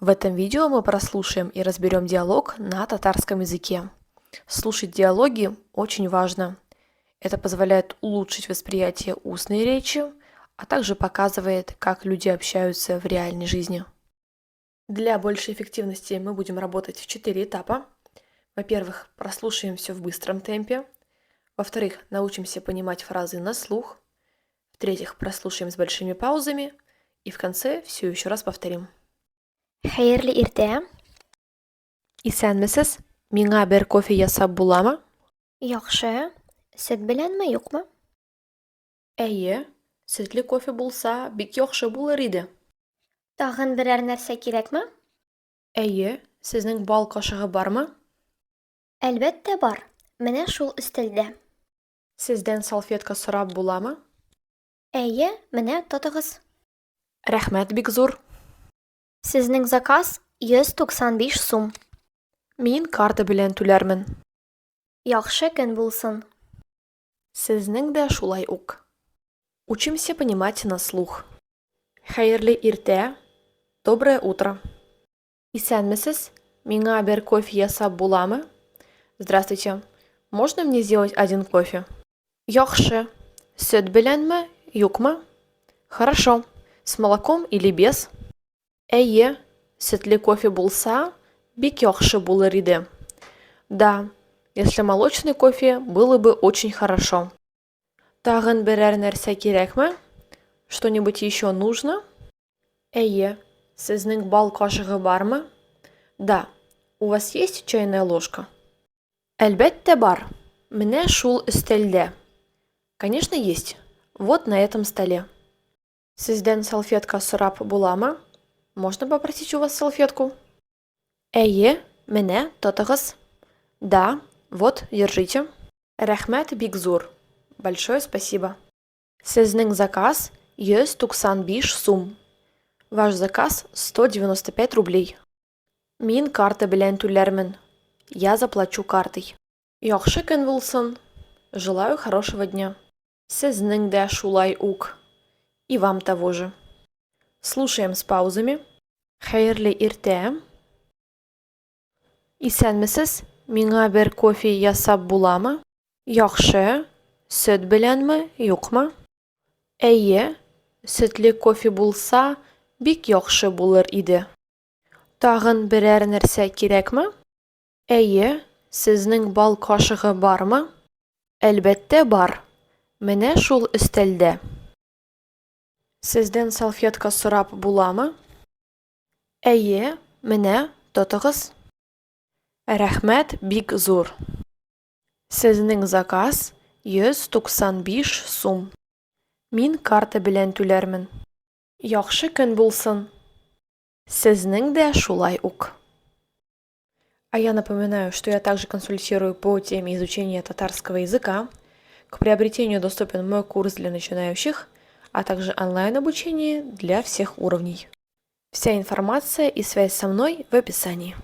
В этом видео мы прослушаем и разберем диалог на татарском языке. Слушать диалоги очень важно. Это позволяет улучшить восприятие устной речи, а также показывает, как люди общаются в реальной жизни. Для большей эффективности мы будем работать в 4 этапа. Во-первых, прослушаем все в быстром темпе. Во-вторых, научимся понимать фразы на слух. В-третьих, прослушаем с большими паузами. И в конце все еще раз повторим. Хәерле иртә. Исәнмесез? Миңа бер кофе ясап буламы? Яхшы. Сөт беләнме, юкмы? Әйе, сөтле кофе булса, бик яхшы булыр иде. Тагын берәр нәрсә кирәкме? Әйе, сезнең бал кашыгы бармы? Әлбәттә бар. Менә шул өстәлдә. Сездән салфетка сорап буламы? Әйе, менә тотыгыз. Рәхмәт бик зур. Сезнең заказ 195 сум. Мин карта белән түләрмен. Яхшы көн булсын. Сезнең дә шулай ук. Учимся понимать на слух. Хәерле иртә. Доброе утро. Исәнмесез? Миңа бер кофе ясап буламы? Здравствуйте. Можно мне сделать один кофе? Яхшы. Сөт беләнме, юкмы? Хорошо. С молоком или без? Әйе, сөтле кофе булса, бик яхшы булыр иде. Да, если молочный кофе, было бы очень хорошо. Тагын берәр нәрсә кирәкме? Что-нибудь еще нужно? Әйе, сезнең бал кашыгы бармы? Да, у вас есть чайная ложка? Әлбәттә бар. Менә шул өстәлдә. Конечно, есть. Вот на этом столе. Сездән салфетка сорап буламы? Можно попросить у вас салфетку? Әйе, менә тотыгыз. Да, вот, держите. Рәхмәт бик зур. Большое спасибо. Сезнең заказ 195 сум. Ваш заказ 195 рублей. Мин карта белән түләрмен. Я заплачу картой. Яхшы көн булсын. Желаю хорошего дня. Сезнең дә шулай ук. И вам того же. Слушаем с паузами. Хәерле иртә. Исәнмесез? Миңа бер кофе ясап буламы? Яхшы. Сөт беләнме, юкмы? Әйе, сөтле кофе булса, бик яхшы булыр иде. Тагын берәр нәрсә кирәкме? Әйе, сезнең бал кашыгы бармы? Әлбәттә бар. Менә шул өстәлдә. Сездән салфетка сорап буламы? Әйе, менә тотыгыз. Рәхмәт бик зур. Сезнең заказ 195 сум. Мин карта белән түләрмен. Яхшы көн булсын. Сезнең дә шулай ук. А я напоминаю, что я также консультирую по теме изучения татарского языка. К приобретению доступен мой курс для начинающих, а также онлайн-обучение для всех уровней. Вся информация и связь со мной в описании.